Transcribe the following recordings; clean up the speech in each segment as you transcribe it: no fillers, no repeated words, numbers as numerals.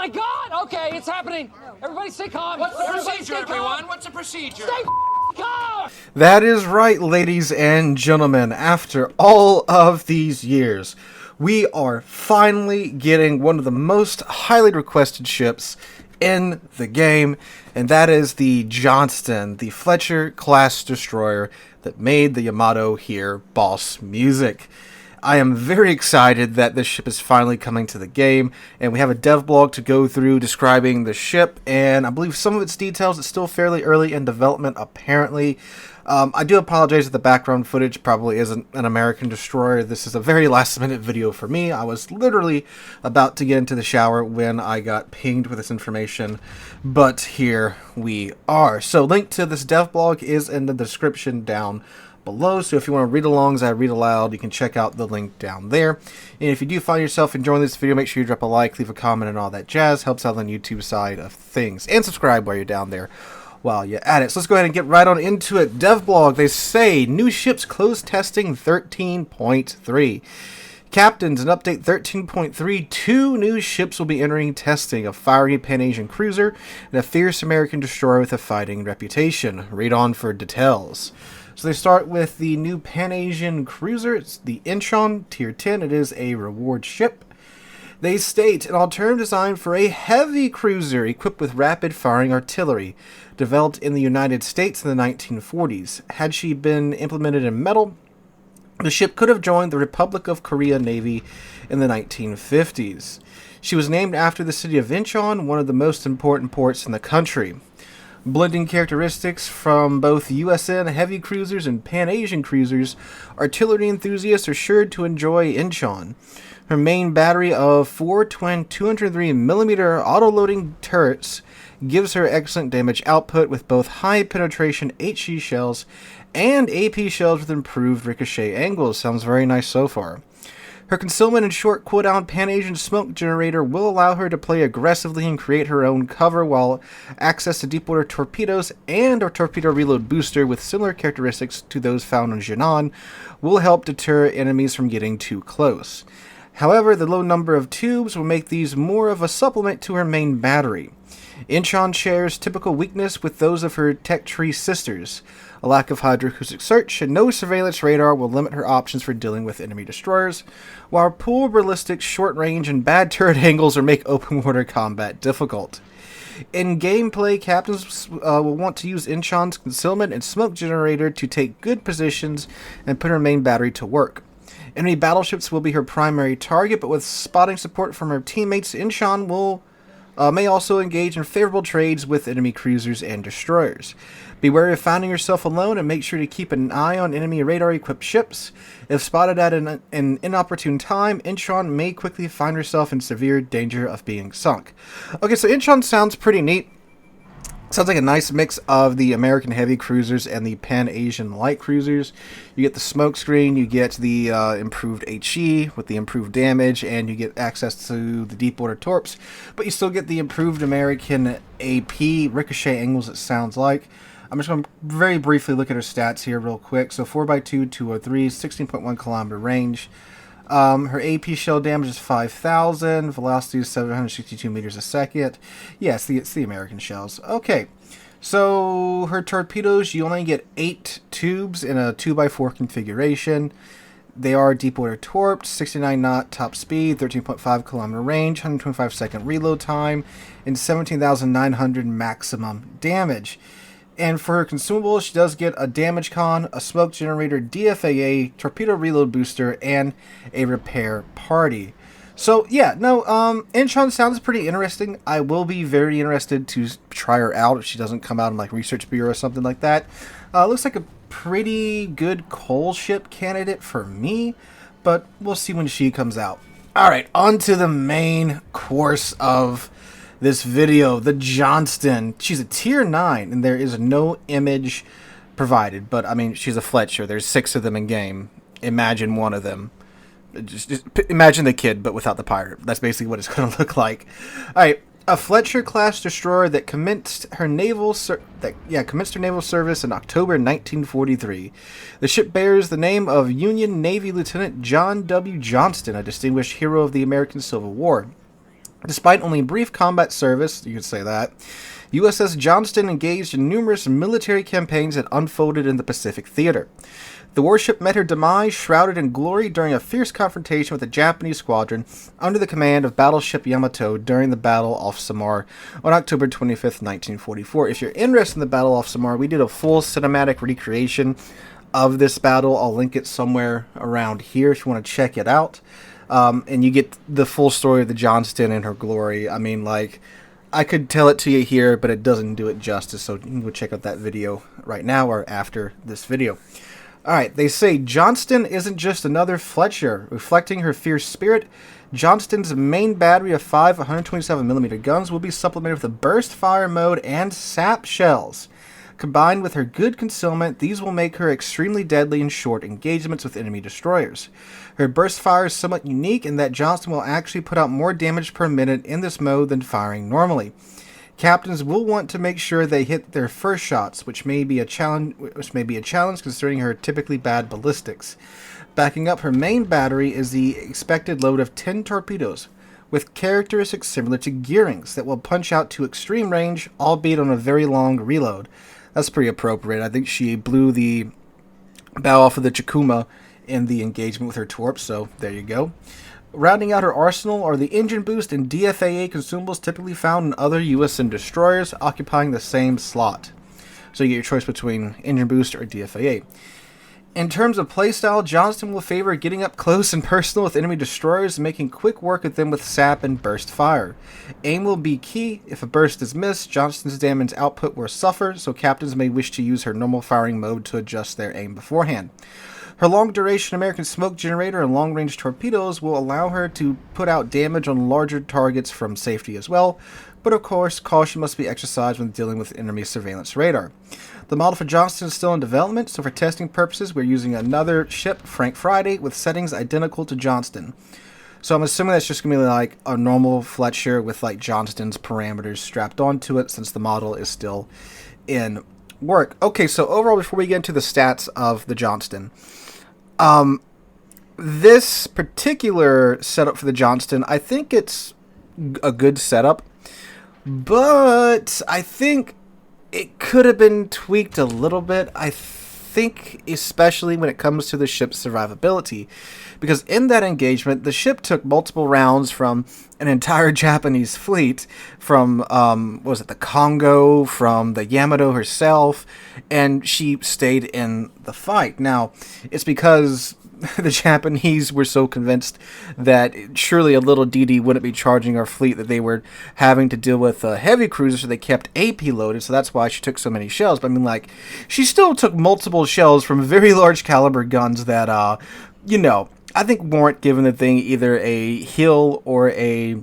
my God! Okay, it's happening. Everybody stay calm. What's the Everybody procedure, stay calm. everyone? What's the procedure? Stay calm! That is right, ladies and gentlemen. After all of these years, we are finally getting one of the most highly requested ships in the game, and that is the Johnston, the Fletcher-class destroyer that made the Yamato hear boss music. I am very excited that this ship is finally coming to the game, and we have a dev blog to go through describing the ship, and I believe some of its details is still fairly early in development, apparently. I do apologize that the background footage probably isn't an American destroyer. This is a very last-minute video for me. I was literally about to get into the shower when I got pinged with this information, but here we are. So, link to this dev blog is in the description down below, so if you want to read along as I read aloud, you can check out the link down there. And if you do find yourself enjoying this video, make sure you drop a like, leave a comment, and all that jazz. Helps out on the YouTube side of things. And subscribe while you're down there while you're at it. So let's go ahead and get right on into it. Devblog, they say, new ships close testing 13.3. Captains, in update 13.3, 2 new ships will be entering testing, a fiery Pan-Asian cruiser and a fierce American destroyer with a fighting reputation. Read on for details. So they start with the new Pan-Asian cruiser. It's the Incheon, Tier 10. It is a reward ship. They state, an alternative design for a heavy cruiser equipped with rapid-firing artillery, developed in the United States in the 1940s. Had she been implemented in metal, the ship could have joined the Republic of Korea Navy in the 1950s. She was named after the city of Incheon, one of the most important ports in the country. Blending characteristics from both USS heavy cruisers and Pan-Asian cruisers, artillery enthusiasts are sure to enjoy Incheon. Her main battery of 4 twin 203mm auto-loading turrets gives her excellent damage output with both high penetration HE shells and AP shells with improved ricochet angles. Sounds very nice so far. Her concealment and short cooldown Pan-Asian smoke generator will allow her to play aggressively and create her own cover, while access to deepwater torpedoes and a torpedo reload booster with similar characteristics to those found on Jinan will help deter enemies from getting too close. However, the low number of tubes will make these more of a supplement to her main battery. Incheon shares typical weakness with those of her tech tree sisters. A lack of hydroacoustic search and no surveillance radar will limit her options for dealing with enemy destroyers, while poor ballistics, short range, and bad turret angles will make open water combat difficult. In gameplay, captains will want to use Incheon's concealment and smoke generator to take good positions and put her main battery to work. Enemy battleships will be her primary target, but with spotting support from her teammates, Incheon may also engage in favorable trades with enemy cruisers and destroyers. Be wary of finding yourself alone and make sure to keep an eye on enemy radar-equipped ships. If spotted at an inopportune time, Incheon may quickly find herself in severe danger of being sunk. Okay, so Incheon sounds pretty neat. Sounds like a nice mix of the American heavy cruisers and the Pan-Asian light cruisers. You get the smoke screen, you get the improved HE with the improved damage, and you get access to the deepwater torps, but you still get the improved American AP ricochet angles, it sounds like. I'm just going to very briefly look at her stats here real quick. So 4x2, 203, 16.1 kilometer range. Her AP shell damage is 5,000. Velocity is 762 meters a second. Yes, it's the American shells. Okay, so her torpedoes, you only get 8 tubes in a 2x4 configuration. They are deepwater torped, 69 knot top speed, 13.5 kilometer range, 125 second reload time, and 17,900 maximum damage. And for her consumables, she does get a damage con, a smoke generator, DFAA, torpedo reload booster, and a repair party. So yeah, no, Incheon sounds pretty interesting. I will be very interested to try her out if she doesn't come out in like Research Bureau or something like that. Looks like a pretty good coal ship candidate for me, but we'll see when she comes out. Alright, on to the main course of this video, the Johnston. She's a tier 9, and there is no image provided, but I mean, she's a Fletcher. There's 6 of them in game. Imagine one of them. Just imagine the kid, but without the pirate. That's basically what it's going to look like. Alright, a Fletcher-class destroyer that commenced her naval service in October 1943. The ship bears the name of Union Navy Lieutenant John W. Johnston, a distinguished hero of the American Civil War. Despite only brief combat service, you could say that, USS Johnston engaged in numerous military campaigns that unfolded in the Pacific theater. The warship met her demise shrouded in glory during a fierce confrontation with a Japanese squadron under the command of Battleship Yamato during the Battle off Samar on October 25th, 1944. If you're interested in the Battle off Samar, we did a full cinematic recreation of this battle. I'll link it somewhere around here if you want to check it out. And you get the full story of the Johnston and her glory. I mean, like, I could tell it to you here, but it doesn't do it justice, so you can go check out that video right now or after this video. Alright, they say Johnston isn't just another Fletcher. Reflecting her fierce spirit, Johnston's main battery of 5 127mm guns will be supplemented with a burst fire mode and sap shells. Combined with her good concealment, these will make her extremely deadly in short engagements with enemy destroyers. Her burst fire is somewhat unique in that Johnston will actually put out more damage per minute in this mode than firing normally. Captains will want to make sure they hit their first shots, which may be a challenge considering her typically bad ballistics. Backing up her main battery is the expected load of 10 torpedoes, with characteristics similar to Gearing's that will punch out to extreme range, albeit on a very long reload. That's pretty appropriate. I think she blew the bow off of the Chikuma in the engagement with her torp, so there you go. Rounding out her arsenal are the engine boost and DFAA consumables typically found in other USN destroyers, occupying the same slot. So you get your choice between engine boost or DFAA. In terms of playstyle, Johnston will favor getting up close and personal with enemy destroyers and making quick work of them with sap and burst fire. Aim will be key. If a burst is missed, Johnston's damage output will suffer, so captains may wish to use her normal firing mode to adjust their aim beforehand. Her long-duration American smoke generator and long-range torpedoes will allow her to put out damage on larger targets from safety as well, but of course, caution must be exercised when dealing with enemy surveillance radar. The model for Johnston is still in development, so for testing purposes, we're using another ship, Frank Friday, with settings identical to Johnston. So I'm assuming that's just going to be like a normal Fletcher with like Johnston's parameters strapped onto it, since the model is still in work. Okay, so overall, before we get into the stats of the Johnston, this particular setup for the Johnston, I think it's a good setup, but I think it could have been tweaked a little bit. I think especially when it comes to the ship's survivability, because in that engagement, the ship took multiple rounds from an entire Japanese fleet, from, the Congo, from the Yamato herself, and she stayed in the fight. Now, it's because the Japanese were so convinced that surely a little DD wouldn't be charging our fleet that they were having to deal with heavy cruisers, so they kept AP loaded, so that's why she took so many shells. But I mean, like, she still took multiple shells from very large caliber guns that, I think weren't giving the thing either a hill or a,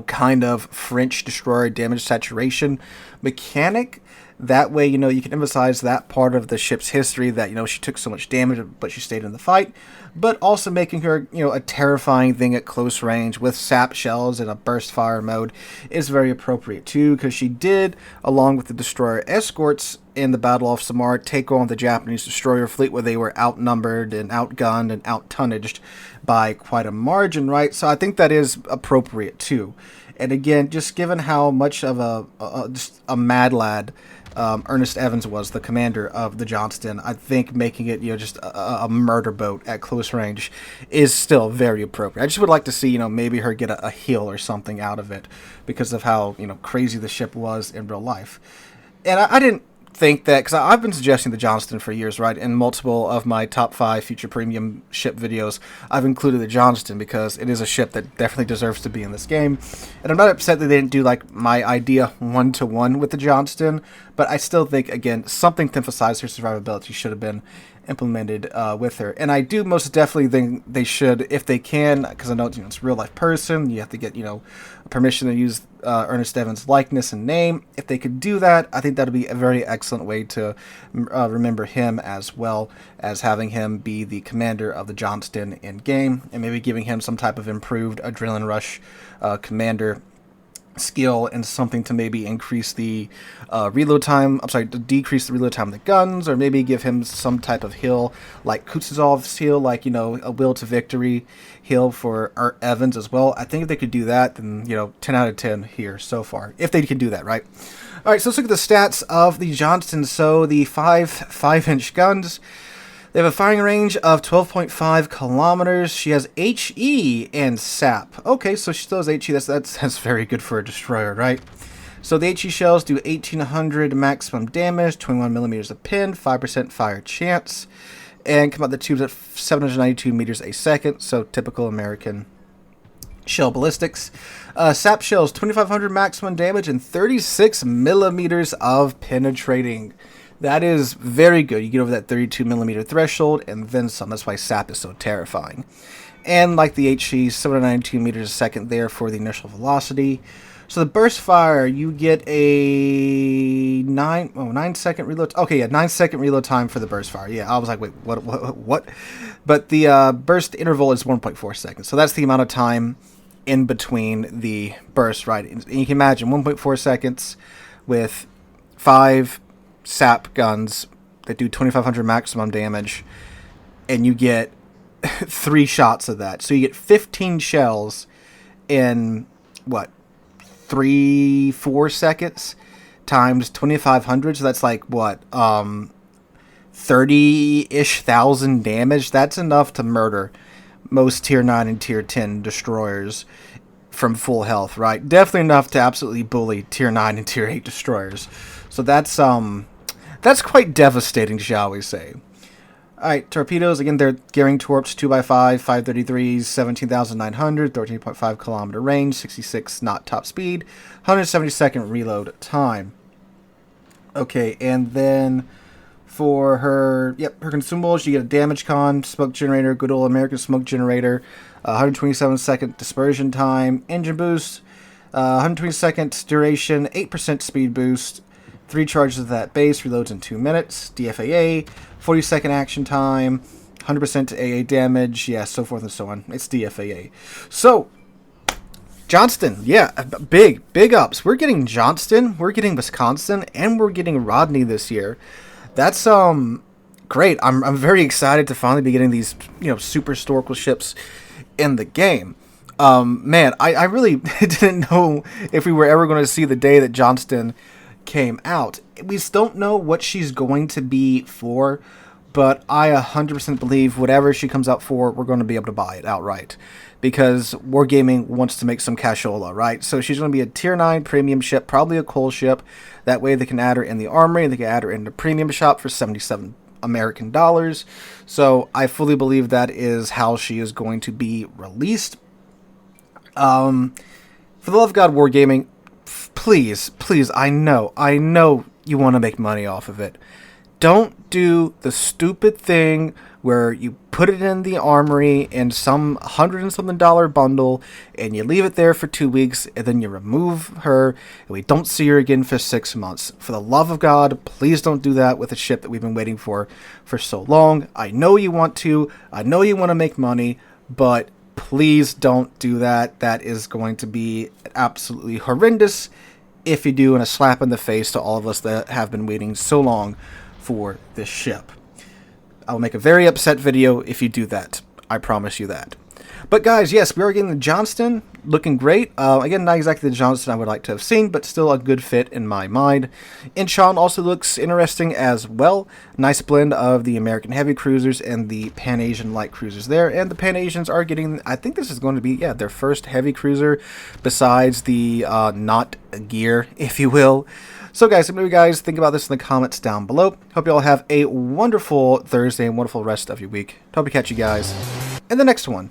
kind of French destroyer damage saturation mechanic. That way, you can emphasize that part of the ship's history that, she took so much damage, but she stayed in the fight, but also making her, a terrifying thing at close range with sap shells and a burst fire mode is very appropriate too, because she did, along with the destroyer escorts in the Battle off Samar, take on the Japanese destroyer fleet where they were outnumbered and outgunned and out-tonnaged by quite a margin, right? So I think that is appropriate too. And again, just given how much of a mad lad Ernest Evans was, the commander of the Johnston, I think making it, just a murder boat at close range is still very appropriate. I just would like to see, maybe her get a heal or something out of it because of how, crazy the ship was in real life. And I didn't think that, because I've been suggesting the Johnston for years, right? In multiple of my top 5 future premium ship videos, I've included the Johnston because it is a ship that definitely deserves to be in this game. And I'm not upset that they didn't do like my idea 1-to-1 with the Johnston, but I still think, again, something to emphasize her survivability should have been implemented with her. And I do most definitely think they should, if they can, because I know it's a real life person, you have to get permission to use Ernest Evans' likeness and name. If they could do that, I think that would be a very excellent way to remember him, as well as having him be the commander of the Johnston in game, and maybe giving him some type of improved adrenaline rush commander skill and something to maybe increase the reload time. I'm sorry, to decrease the reload time of the guns, or maybe give him some type of heal like Kutuzov's heal, like, you know, a will to victory heal for Art Evans as well. I think if they could do that, then, you know, 10 out of 10 here so far, if they can do that, right? All right, so let's look at the stats of the Johnston. So the 5.5-inch guns, they have a firing range of 12.5 kilometers. She has HE and SAP. Okay, so she still has HE. That's very good for a destroyer, right? So the HE shells do 1,800 maximum damage, 21 millimeters a pin, 5% fire chance, and come out the tubes at 792 meters a second. So typical American shell ballistics. SAP shells 2,500 maximum damage and 36 millimeters of penetrating. That is very good. You get over that 32 millimeter threshold and then some. That's why SAP is so terrifying. And like the HE, 792 meters a second there for the initial velocity. So the burst fire, you get a 9-second reload. Okay, yeah, 9-second reload time for the burst fire. Yeah, I was like, wait, what? But the burst interval is 1.4 seconds. So that's the amount of time in between the burst, right? And you can imagine 1.4 seconds with 5 SAP guns that do 2,500 maximum damage, and you get 3 shots of that. So you get 15 shells in, what, 3-4 seconds times 2,500. So that's like, what, 30-ish thousand damage. That's enough to murder most tier 9 and tier 10 destroyers from full health, right? Definitely enough to absolutely bully tier 9 and tier 8 destroyers. So that's quite devastating, shall we say. Alright, torpedoes, again, they're gearing torps, 2x5, 533s, 17,900, 13.5 kilometer range, 66 knot top speed, 170-second reload time. Okay, and then for her consumables, you get a damage con, smoke generator, good old American smoke generator, 127-second dispersion time, engine boost, 120-second duration, 8% speed boost, 3 charges of that base, reloads in 2 minutes, DFAA, 40-second action time, 100% AA damage, yeah, so forth and so on. It's DFAA. So, Johnston, yeah, big ups. We're getting Johnston, we're getting Wisconsin, and we're getting Rodney this year. That's great. I'm very excited to finally be getting these, you know, super historical ships in the game. Man, I really didn't know if we were ever going to see the day that Johnston came out. We still don't know what she's going to be for, but I 100% believe whatever she comes out for, we're going to be able to buy it outright, because Wargaming wants to make some cashola, right? So she's going to be a tier 9 premium ship, probably a coal ship. That way they can add her in the armory, and they can add her in the premium shop for 77 American dollars. So I fully believe that is how she is going to be released. For the love of God, Wargaming, please, I know you want to make money off of it. Don't do the stupid thing where you put it in the armory in some $100 and something bundle, and you leave it there for 2 weeks, and then you remove her, and we don't see her again for 6 months. For the love of God, please don't do that with a ship that we've been waiting for so long. I know you want to. I know you want to make money, but please don't do that. That is going to be absolutely horrendous if you do, and a slap in the face to all of us that have been waiting so long for this ship. I will make a very upset video if you do that. I promise you that. But guys, yes, we are getting the Johnston, looking great. Again, not exactly the Johnston I would like to have seen, but still a good fit in my mind. Incheon also looks interesting as well. Nice blend of the American heavy cruisers and the Pan-Asian light cruisers there. And the Pan-Asians are getting, I think this is going to be, yeah, their first heavy cruiser besides the not gear, if you will. So guys, what do you guys think about this in the comments down below? Hope you all have a wonderful Thursday and wonderful rest of your week. Hope to catch you guys in the next one.